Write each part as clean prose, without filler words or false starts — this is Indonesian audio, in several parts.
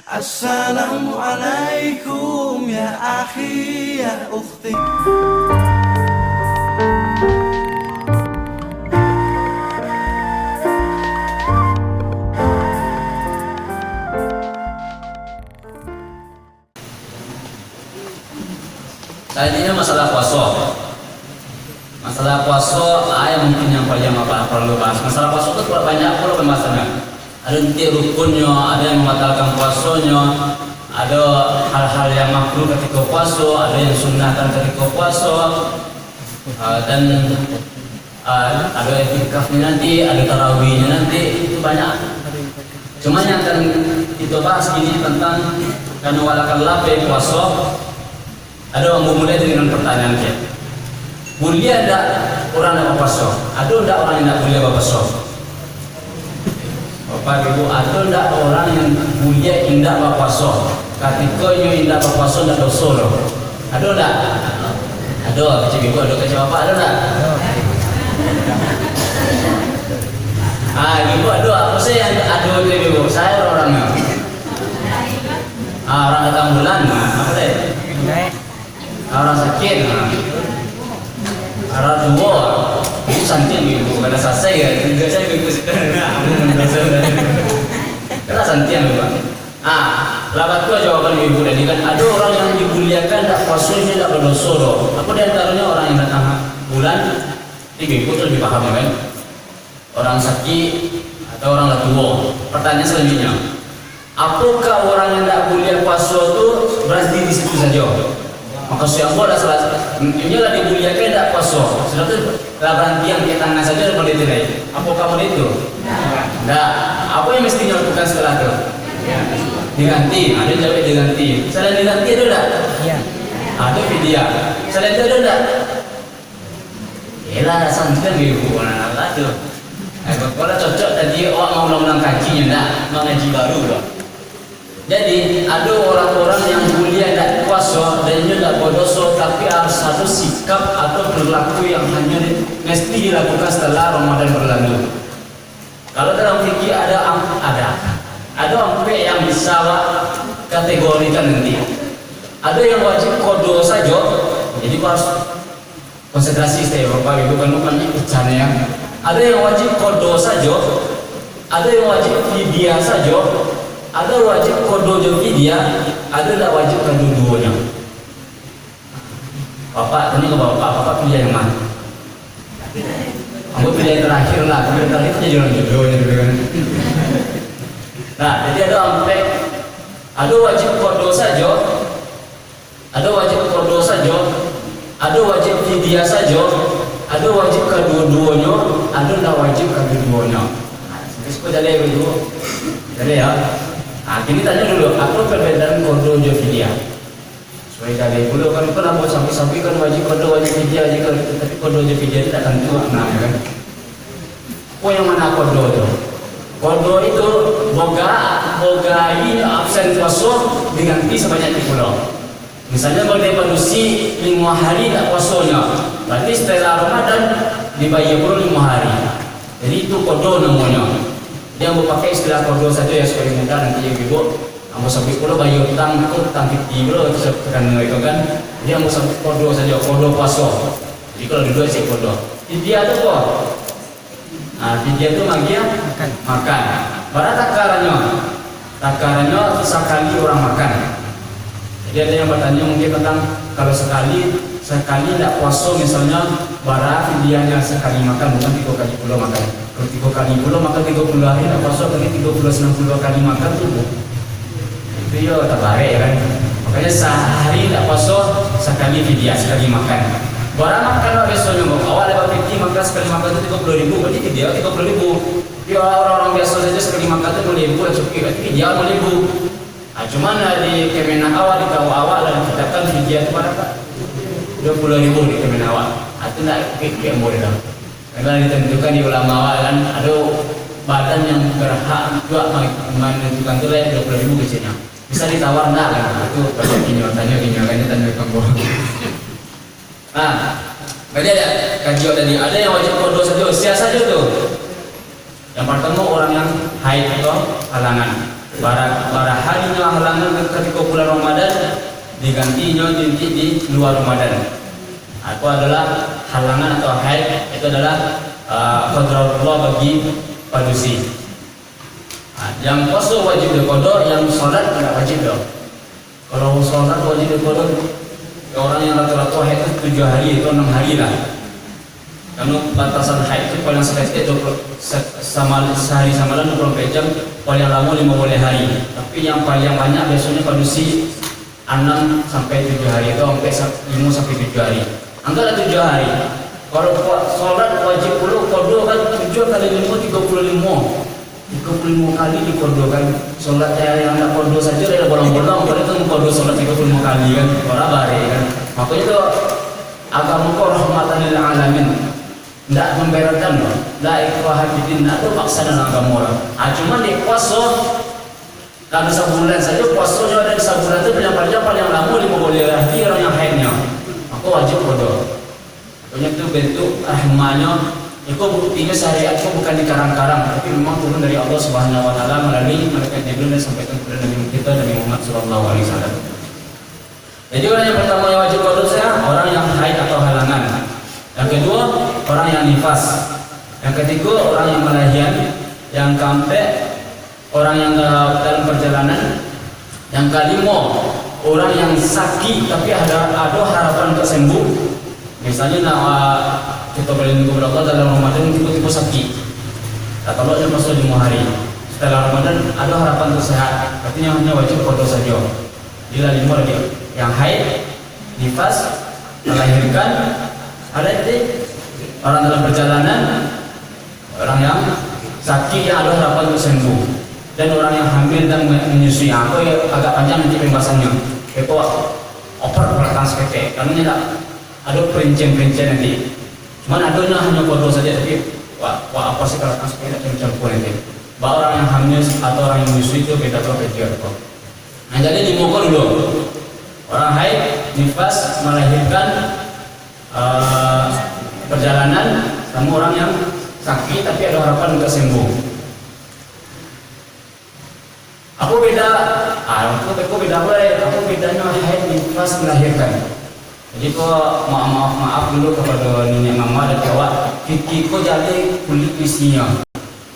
Assalamualaikum ya akhi ya ukhti. Tadinya masalah puasa. Masalah puasa, mungkin yang paling perlu bahas. Masalah puasa itu banyak pula pembahasannya. Ada nanti rukunnya, ada yang membatalkan puasanya, ada hal-hal yang makruh ketika puasa, ada yang sunnahkan ketika puasa, dan ada etikafnya nanti, ada tarawihnya nanti, itu banyak. Cuma yang akan kita bahas ini tentang karena walakan lape puasa. Ada orang memulai dengan pertanyaan dia. Boleh ada orang yang berpuasa? Ada tidak orang yang tidak boleh berpuasa? Bapak Ibu, ada tidak orang yang boleh tidak berpuasa? Ketika yang tidak berpuasa tidak dosa loh. Ada tidak? Ada. Kecil Ibu, ada kecil Bapak, ada tidak? Ibu ada. Apa sih yang ada Ibu? Saya orangnya. Orang datang bulan. Apa sih? Orang sakit, orang tua, itu santian Ibu, kada selesai ya, tidak saya ikut kada santian Ibu. Labat tu jawaban Ibu tadi kan, ada orang yang dimuliakan tak puasanya tak berdosa loh. Apa di antaranya orang yang datang bulan, Ibu tu lebih paham kan? Orang sakit atau orang tua. Pertanyaan selanjutnya, apakah orang yang tak mulia puasa tu berhenti di situ saja? Maka siapa dah salah, ini lah dimuliakan tidak puasa. Sudah tu lah berhenti yang kita tangan saja boleh tidak? Apa kamu itu? Tidak. Apa yang mesti dilakukan setelah itu? Diganti. Ada jawab diganti. Selain diganti ada tidak? Ada video. Selain itu ada tidak? Yelah santan Ibu anak tu. Kalau cocok tadi orang mau ulang kajinya tidak, mau ngaji baru lah. Jadi ada orang-orang yang mulia tidak puasa dan juga tidak berdosa, tapi harus satu sikap atau perilaku yang hanya mesti dilakukan setelah Ramadan berlalu. Kalau dalam fikih ada sampai yang bisa kategorikan nanti. Ada yang wajib kodo saja, jadi harus konsentrasi saya Bapak Ibu kan bicara ya. Ada yang wajib kodo saja, ada yang wajib fidyah saja. Ada wajib kodo dia, ada tak wajib kedua-duanya. Bapak tanya ke Bapak pilih yang mana? Aku pilih yang terakhir lah, tapi yang terakhir itu jangan jodohnya dulu kan. Nah, jadi ada wajib kodo saja, ada wajib kodo saja, ada wajib fidyah saja, ada wajib kedua-duanya, ada tak wajib kedua-duanya. Sekarang jadi begitu, jadi ya. Kini tanya dulu, apa perbedaan kodo dan fidyah? Supaya kali dulu kan buat sampai kan wajib kodo wajib fidyah aja, tapi kodo dan fidyah tidak akan tua, kan? Oh yang mana kodo itu? Kodo itu bogai absen puasa diganti sebanyak 30. Misalnya kalau dia produksi 5 hari tak puasanya, berarti setelah Ramadan dibayar pula 5 hari. Jadi itu kodo namanya. Dia mau pakai istilah kodo saja ya supaya mudah nanti yang Ibu. Ambo sampai pula bayar utang fikih pula karena itu kan. Dia mau sampai kodo saja, kodo puasa. Jadi kalau dua sih kodo. Fidyah itu apa? Fidyah itu makan. Pada takarannya sekali orang makan. Jadi ada yang bertanya mungkin tentang kalau sekali tidak puasa misalnya bara fidyahnya sekali makan bukan 3 kali pula makan. Kalau 3 kali pula makan 30 hari tidak puasa, berarti 60 kali makan tubuh. Itu ya tak baik kan. Makanya sehari tidak puasa sekali fidyah, sekali makan. Bara makan besoknya awal dapat fikih makan sekali makan itu 30.000, berarti fidyah 30.000. Ya orang-orang biasa saja sekali makan itu 10.000 cukup, berarti fidyah 5.000. Cuman di Kemenak awal di tahu awal dan kita kan fidyah itu pada 20.000 di Kemenak awal. Itu tidak fikih boleh dah. Karena ditentukan di ulama awal kan ada badan yang berhak juga menentukan itu lah 20.000 kecilnya. Bisa ditawar enggak kan? Itu kalau tanya kamu. Jadi ada kajian tadi. Ada yang wajib kodo saja, sia saja tuh. Yang pertama orang yang haid atau halangan. bara harinya halangan ketika bulan Ramadan digantinya di luar Ramadan. Itu adalah halangan atau haid, itu adalah qadarullah bagi padusi. Yang puasa wajib diqada, yang sholat tidak wajib dong. Kalau sholat wajib diqada, orang yang rata-rata haid itu 7 hari itu 6 hari lah. Karena batasan haid itu paling sedikit sehari samalan 24 jam, paling lama 50 hari. Tapi yang paling banyak biasanya padusi 6 sampai 7 hari, itu sampai 5 sampai 7 hari. Anggaplah 7 hari. Kalau sholat wajib puluh kodo kan 7 kali 5 35 kali dikodokan. Sholat yang tak kodo saja ada bolong-bolong, kalau itu kodo sholat 35 kali kan, orang bare kan. Makanya itu agama kau rahmatan lil alamin. Tidak memberatkan loh, tidak ikhwah hafidin, itu paksa dalam agama orang. Cuma di puasa kalau sebulan saja, puasanya ada di sebulan itu paling lama 50 hari orang yang haidnya. Aku wajib kodo. Pokoknya itu bentuk rahmanya. Itu buktinya syariat itu bukan dikarang-karang, tapi memang turun dari Allah Subhanahu Wa Taala melalui malaikat Jibril dan sampaikan kepada Nabi kita Nabi Muhammad Sallallahu Alaihi Wasallam. Jadi orang yang pertama yang wajib qada orang yang haid atau halangan. Yang kedua orang yang nifas. Yang ketiga orang yang melahirkan. Yang keempat orang yang dalam perjalanan. Yang kelima orang yang sakit tapi ada harapan untuk sembuh. Misalnya kita berlindung kepada Allah dalam Ramadan tiba-tiba sakit. Kalau dia masuk 5 hari setelah Ramadan ada harapan untuk sehat, artinya hanya wajib qada saja. Bila 5 dia yang haid, nifas, melahirkan, ada itu orang dalam perjalanan, orang yang sakit yang ada harapan untuk sembuh, dan orang yang hamil dan menyusui. Aku agak panjang nanti pembahasannya. Itu oper belakang sekete, karena tidak ada perincian-perincian nanti. Cuman adanya hanya qada saja, tapi apa sih kalau sekete tidak campur nanti. Bahwa orang yang hamil atau orang yang menyusui itu beda beda. Nah jadi di muka dulu. Orang haid, nifas, melahirkan, perjalanan, sama orang yang sakit tapi ada harapan untuk sembuh. Aku beda bedanya haid, nifas, melahirkan. Jadi kok maaf dulu kepada nenek mama dan kawan. Kiki ko jadi kulit isinya.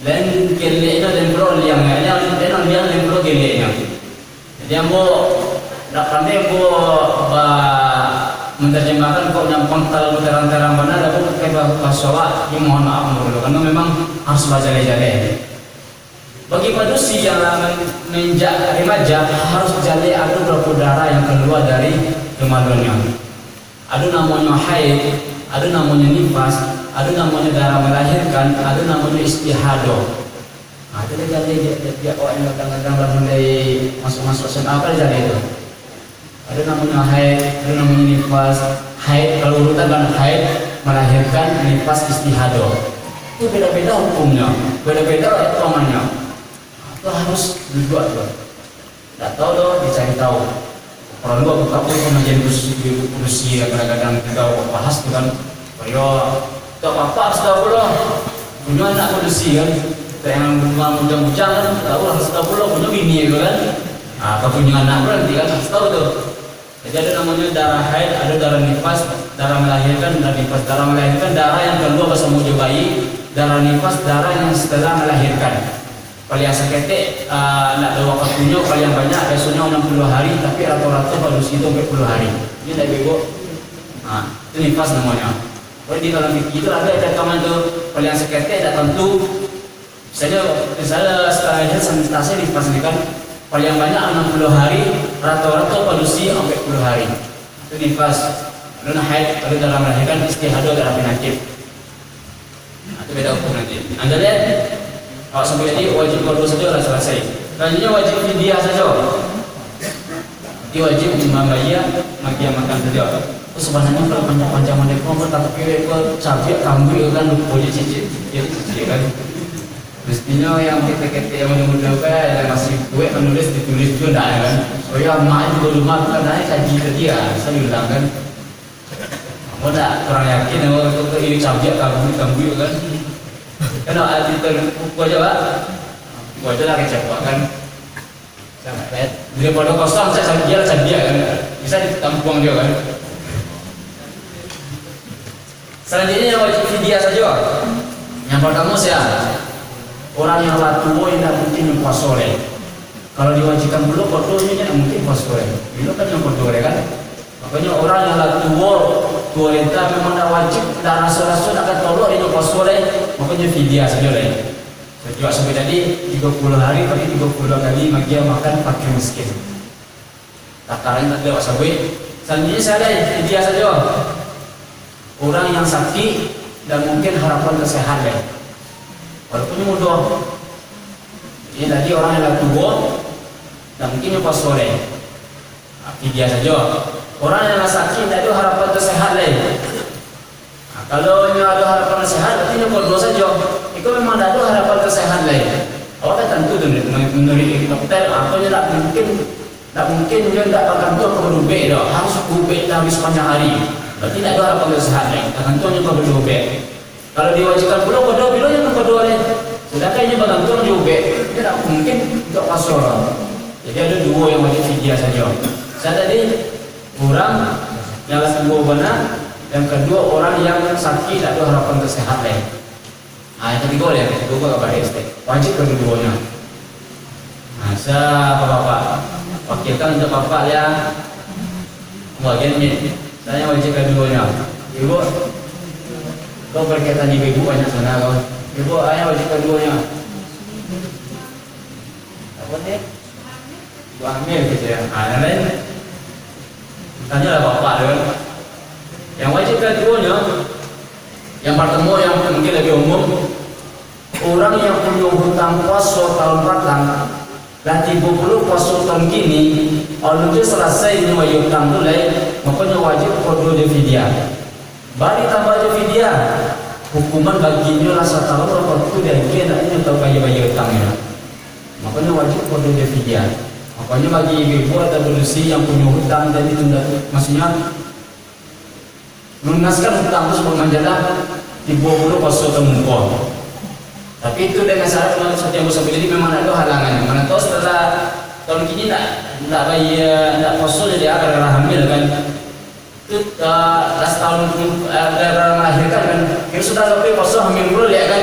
Lain keleknya dan bro liangnya, yang bro keleknya. Jadi ambo tak pandai menerjemahkan kok nyampang terlalu terang-terang benar, aku pakai bahasa Jawa. Ini mohon maaf dulu, karena memang harus baca jale-jale. Bagi manusia yang menjak remaja harus jale ada beberapa darah yang keluar dari kemaluannya. Ada namanya haid, ada namanya nifas, ada namanya darah melahirkan, ada namanya istihadah. Ada jale dia orang yang kadang-kadang mulai masuk-masuk SMA apa jale itu. Ada namanya haid, ada namanya nifas. Haid kalau urutan kan haid, melahirkan, nifas, istihadah. Itu beda-beda hukumnya, beda-beda hitungannya. Itu harus dibuat tuh. Tidak tahu loh, dicari tahu. Orang luar buka pun pengajian kursi kadang-kadang kita bahas tuh kan. Kalau tak apa harus tahu loh. Punya anak kursi kan, yang bujang-bujang kan, tahu harus tahu loh. Punya bini kan. Kalau punya anak berarti kan harus tahu tuh. Jadi ada namanya darah haid, ada darah nifas, darah melahirkan, darah nifas. Darah melahirkan darah yang keluar bersama bayi, darah nifas darah yang setelah melahirkan. Paling sekete nak ada waktunya paling banyak biasanya 60 hari, tapi rata-rata baru segitu 40 hari. Ini dah bego. Itu nifas namanya. Kalau di dalam fikih itu ada katakan itu paling sekete ada tentu. Misalnya setelah sanitasi nifas ini kan paling banyak 60 hari, rata-rata padusi 40 hari. Itu nifas. Lalu haid, kalau dalam melahirkan istihadah darah penyakit. Itu beda hukum nanti. Anda lihat, kalau sampai tadi wajib qada saja sudah selesai. Selanjutnya wajib fidyah saja. Dia wajib membayar makan saja. Sebenarnya kalau panjang-panjang mereka bertangkap kiri ke cabai kambing kan lupa cicit kan. Mestinya yang kita yang muda yang masih gue menulis ditulis juga tidak kan. Oh ya main juga rumah kan naik kaji tadi ya saya bilang kan. Kamu tak kurang yakin kalau ini cabai kambing kan. Karena arti terbuku aja pak, buku aja lah kecewa kan. Sangat baik. Daripada kosong saya dia kan. Bisa ditampung dia kan. Selanjutnya yang wajib fidyah saja. Yang pertama orang yang tua tidak mungkin yang puasa sore. Kalau diwajibkan belum kodonya tidak mungkin puasa sore. Itu kan yang kodoh kan. Makanya orang yang tua itu memang tidak wajib, tidak rasa-rasa akan tolong ini puasa sore. Makanya fidyah saja lah. Sejak sampai tadi 30 hari kali 30 kali magia makan pakai miskin. Takaran tak lewat sampai. Selanjutnya saya ada fidyah saja. Orang yang sakit dan mungkin harapan kesehatan. Walaupun mudah. Ini tadi orang yang tua dan mungkin yang pas sore. Fidyah saja. Orang yang sakit tidak ada harapan kesehatan. Kalau ada harapan kesehatan, berarti yang berdoa saja. Itu memang ada harapan kesehatan lain. Orang tentu menurut dokter, apa yang tak mungkin dia tidak akan tuh keberubah dah. Harus berubah habis panjang hari. Berarti tidak ada harapan kesehatan lain. Tentu hanya keberubah. Kalau diwajibkan pulau berdoa, bila yang berdoa lain. Sedangkan ini bergantung juga. Tidak mungkin untuk pasal. Jadi ada dua yang wajib fidyah saja. Saya tadi orang yang sembuh benar. Yang kedua orang yang sakit tidak ada harapan kesehatan. Yang ketiga ya, kedua kabar estek. Wajib keduanya. Saya bapak wakilkan untuk bapak ya. Bagian ini, saya wajib keduanya. Ibu, kau berkaitan ibu banyak sana kau. Ibu, ayah wajib keduanya. Apa ni? Ibu hamil gitu ya. Yang lain, tanyalah bapak dia. Yang wajib keduanya, yang pertama yang mungkin lebih umum, orang yang punya hutang puasa tahun batang dan 30 puasa tahun kini, kalau dia selesai ini wajib hutang mulai, makanya wajib kodoh dia fidyah. Bagi tambah dia fidyah, hukuman baginya rasa tahu kalau itu dia kena ini atau bayar hutangnya. Makanya wajib kodoh dia fidyah. Makanya bagi ibu atau berusia yang punya hutang dan ditunda, maksudnya lunaskan hutang itu sebelum menjalan 30 puasa temungkol. Tapi itu dengan syarat setiap musim jadi memang ada halangan. Mana tahu setelah tahun kini tidak bayar, tidak puasa jadi agar hamil kan. Itu last tahun daerah melahirkan kan. Kita sudah lebih puasa hamil dulu ya kan.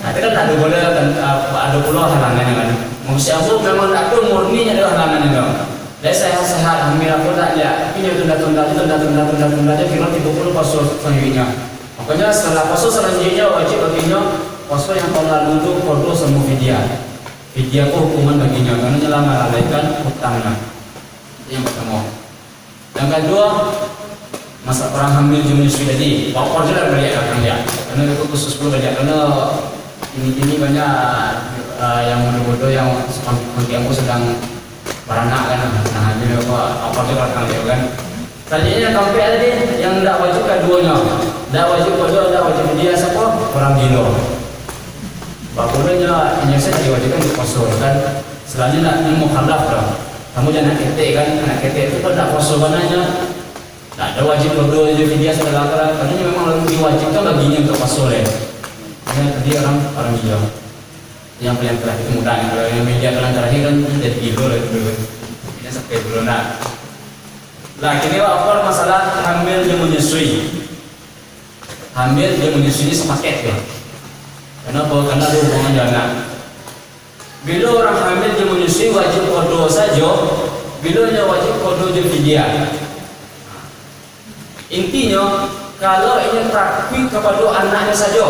Nanti kan ada boleh kan ada pula halangan kan. Manusia itu memang ada murni ada halangan kan. Jadi saya sehat hamil apa tak ya. Ini tunda aja kira 30 puasa selanjutnya. Makanya setelah puasa selanjutnya wajib baginya puasa yang tahun lalu itu kodoh semua fidyah. Fidyah itu hukuman baginya karena telah melalaikan hutangnya. Itu yang pertama. Yang kedua, masa orang hamil menyusui tadi, bapak jelas balik akan dia. Karena itu khusus pun balik karena ini banyak yang muda-muda yang sepanjang sedang beranak kan, nah hamil apa dia akan dia kan. Selanjutnya sampai ada yang tidak wajib keduanya, tidak wajib kedua, tidak wajib dia siapa? Orang gila. Bapaknya hanya saya diwajibkan di puasa kan. Selanjutnya ini mukhalaf dah. Kamu jangan ketek kan, anak ketek itu kan tidak puasa bananya. Tak ada wajib kedua jadi dia setelah karena memang diwajibkan baginya untuk puasa le. Yang tadi orang gila. Yang paling terakhir itu mudah, yang media terakhir kan jadi gila lah dulu. Ini sampai dulu nak. Nah, kini apa masalah hamil dia menyusui. Hamil dia menyusui sepaket ya. Kenapa? Karena ada hubungan anak. Bila orang hamil dia menyusui wajib kodoh saja. Bila dia wajib kodoh dia fidyah. Intinya kalau ini takwi kepada anaknya saja.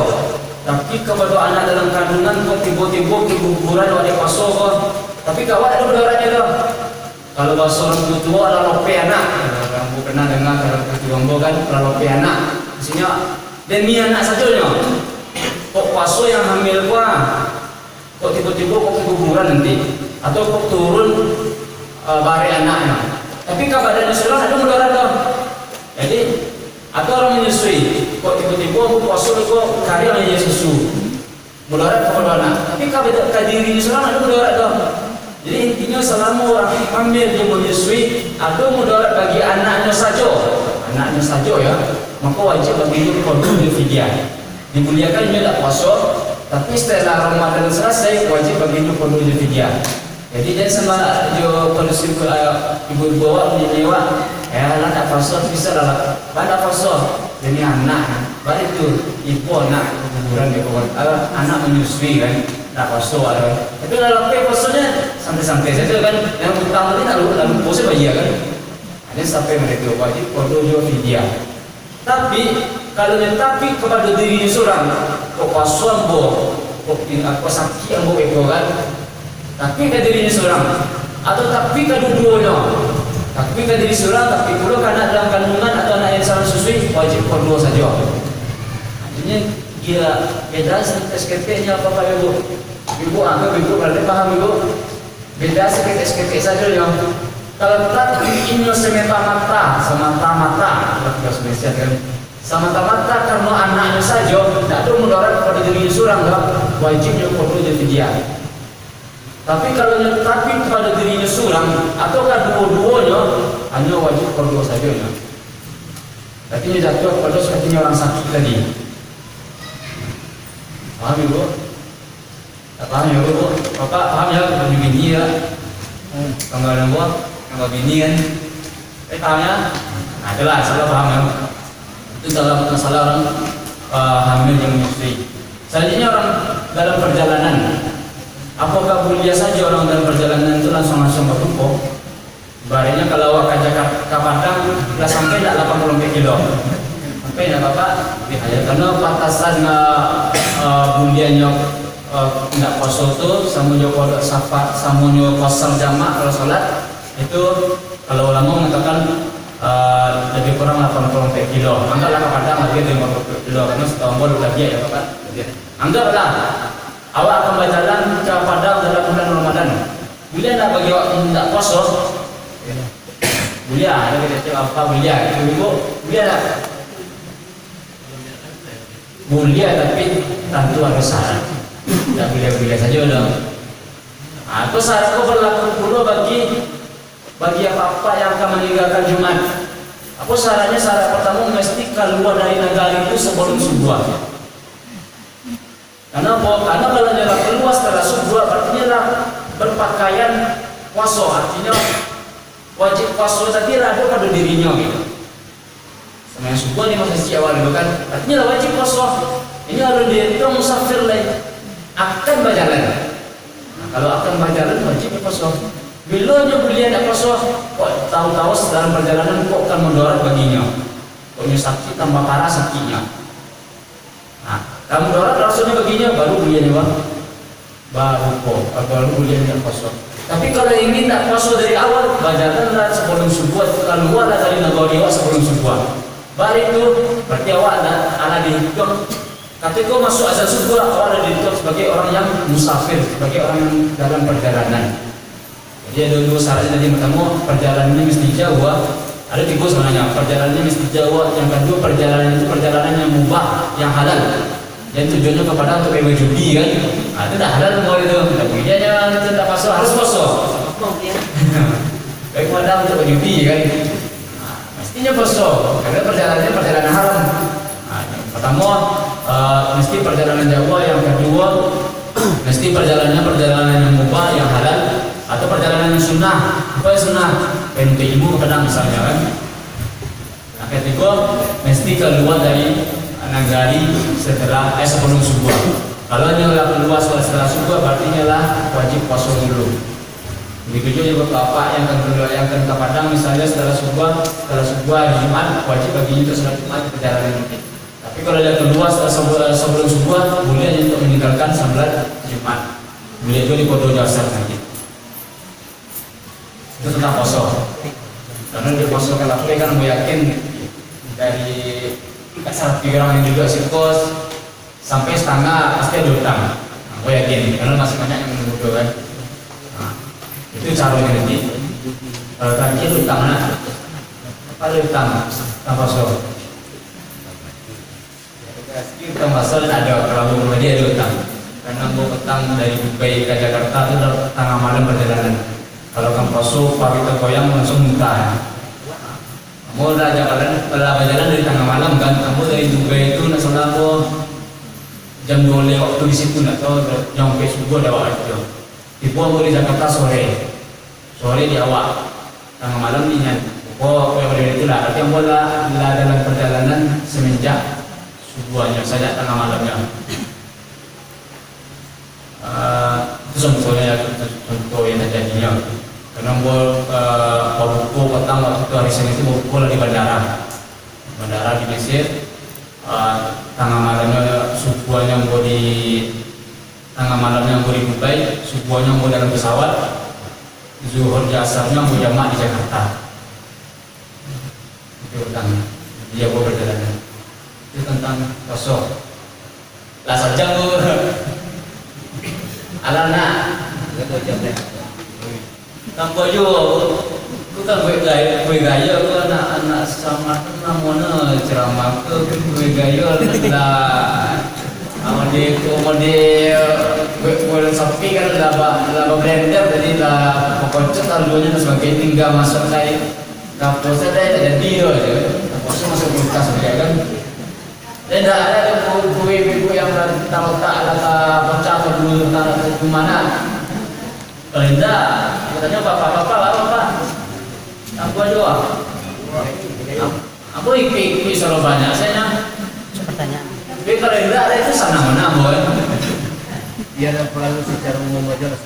Takwi kepada anak dalam kandungan kok tiba-tiba keguguran wajib puasa. Tapi kawan ada berdarahnya dah. Kalau bahasa orang tua ada lope anak. Orang pernah dengar kalau ketua kan lope anak. Maksudnya demi anak saja nya. Kok puasa yang hamil kok tiba-tiba kok keguguran nanti atau kok turun bare anaknya. Tapi kabar Islam ada mudarat dah. Jadi atau orang menyusui kok tiba-tiba kok puasa kok karya menjadi susu. Mudarat kepada anak. Tapi kabar diri Islam ada mudarat dah. Jadi intinya selama orang hamil dia menyusui ada mudarat bagi anaknya saja ya, maka wajib bagi dia kodoh dia fidyah. Dimuliakan dia tak puasa, tapi setelah Ramadan selesai wajib bagi dia kodoh dia fidyah. Jadi jangan sama jo polisi ibu bawa di nyewa, lah tak pasal bisa lah, pada pasal jadi anak, baru itu ibu anak kuburan di kuburan, anak menyusui kan, tak pasal ada. Tapi dalam pasalnya santai-santai saja kan, yang utama ini lalu pose bayi kan, ada sampai mereka wajib kodo jo dia. Tapi kalau tapi kepada dirinya seorang, kok pasal kok sakit yang ego kan. Tapi ke dirinya seorang atau tapi ke dua-duanya, tapi ke diri seorang tapi pula karena dalam kandungan atau anak yang salah susui wajib kedua saja. Artinya dia beda SKP-nya apa ibu? Ibu anggap ibu berarti paham ibu? Beda sedikit SKP saja yang kalau tapi ini semata-mata kita spesial kan semata-mata karena anaknya saja tidak ada mudarat pada diri seorang wajibnya kedua jadi dia. Tapi kalau tapi kepada dirinya seorang ataukah dua-duanya hanya wajib kedua saja. Artinya jatuh pada sepertinya orang sakit tadi. Paham ibu? Tak paham ya ibu? Bapak paham ya kalau bini ya? Kalau ada buat, kalau bini kan? Paham ya? Nah itulah salah paham ya. Itu dalam masalah orang hamil yang menyusui. Selanjutnya orang dalam perjalanan. Apakah boleh saja orang dalam perjalanan itu langsung berkumpul? Barangnya kalau awak ke Jakarta Padang, dah sampai tak 80 kilo. Sampai tak apa? Karena batasan buliannya tidak kosong tu, samunyo kodok safar, samunyo kosong jamak kalau solat itu kalau ulama mengatakan lebih kurang 80 kilo. Anggaplah ke Padang lagi 50 kilo, karena setahun baru lagi ya Bapak. Anggaplah awak akan berjalan ke Padang dalam bulan Ramadan. Boleh tak bagi awak tidak puasa? Boleh. Ada kita cakap apa boleh? Ibu boleh tak? Boleh tapi tentu ada syarat. Tak boleh-boleh saja dong. Atau syarat itu berlaku pula bagi apa-apa yang akan meninggalkan Jumat. Apa syaratnya? Syarat pertama mesti keluar dari negara itu sebelum subuh. Karena kalau dia keluar setelah subuh artinya lah berpakaian puasa, artinya wajib puasa tadi ada pada dirinya gitu. Sama yang subuh ni masih sejak awal kan, artinya lah wajib puasa. Ini harus dia itu musafir lain akan berjalan. Nah, kalau akan berjalan wajib puasa. Bila dia boleh nak puasa, kok tahu-tahu dalam perjalanan kok akan mudarat baginya. Kok sakit tambah parah sakitnya. Nah, kamu dorat rasanya baginya baru boleh nih bang, baru boleh nih puasa. Tapi kalau ingin tak puasa dari awal, bajakanlah sebelum subuh, keluarlah dari negara sebelum subuh. Baru itu berarti awak ada dihitung. Ketika masuk azan subuh, awak ada dihitung sebagai orang yang musafir, sebagai orang yang dalam perjalanan. Jadi ada dua syarat tadi. Pertama, perjalanannya mesti jauh. Ada tiga sebenarnya. Perjalanannya mesti jauh. Yang kedua, perjalanan itu perjalanan yang mubah, yang halal. Dan tujuannya kepada untuk bebas judi kan? Nah, itu dah halal semua itu. Tak boleh kita tak masuk harus masuk. Baik pada untuk judi kan? Nah, mestinya masuk. Karena perjalanan haram. Nah, pertama mesti perjalanan jauh. Yang kedua mesti perjalanan yang mubah, yang halal. Atau perjalanan yang sunnah. Apa yang sunnah? Untuk ilmu kadang misalnya kan? Nah, ketiga mesti keluar dari nagari setelah sebelum subuh. Kalau hanya keluar setelah subuh, berarti lah wajib puasa dulu. Begitu juga bapak yang akan keluar, yang akan ke Padang misalnya setelah subuh hari Jumat, wajib baginya untuk sholat Jumat di perjalanan mungkin. Tapi kalau dia keluar sebelum subuh, boleh untuk meninggalkan sholat Jumat. Boleh juga di Kodo Jasar nanti. Itu tentang puasa. Karena dia puasa kalau kan mau yakin dari kasar pikiran yang juga sirkus sampai setengah pasti ada utang. Aku yakin karena masih banyak yang menunggu kan. Nah, itu caranya nanti. Kalau tadi utang mana? Apa ada utang? Tanpa so. Utang pasal ada kalau dia ada utang. Karena mau utang dari Dubai ke Jakarta itu tengah malam perjalanan. Kalau kamu poso pagi tergoyang langsung muntah. Kamu udah jalan dari tengah malam kan, kamu dari Dubai itu nak selama jam 2 waktu di situ nak tahu nyampe subuh dah waktu. Dibuang di Jakarta sore di awal, tengah malam dingin. Oh, yang itulah. Tapi yang bola dalam perjalanan semenjak subuhnya saja tengah malamnya. Itu contohnya contoh yang terjadinya. Karena buku petang waktu itu hari Senin itu bola di bandara di Mesir. Tengah malamnya subuhnya di tengah malamnya di Dubai, subuhnya dalam pesawat. Zuhur asarnya jamak di Jakarta. Itu tentang dia perjalanan. Itu tentang kosong. Lah saja bu, alana. Tanpa ku kan gue gaya ku anak sama namanya ceramah gue gaya lah. Mode sapi kan laba blender jadi lah pokoknya taruhnya sebagai tinggal masuk saya kaposnya saya jadi aja kaposnya masuk kulkas saja kan dan tidak ada buku yang taruh tak ada baca atau dulu taruh di mana kalau tidak katanya bapak aku doa aku ikut selalu banyak saya Pertanyaan. tapi kalau tidak ada itu sana mana boy. Dia dan pelalu secara umum aja lah.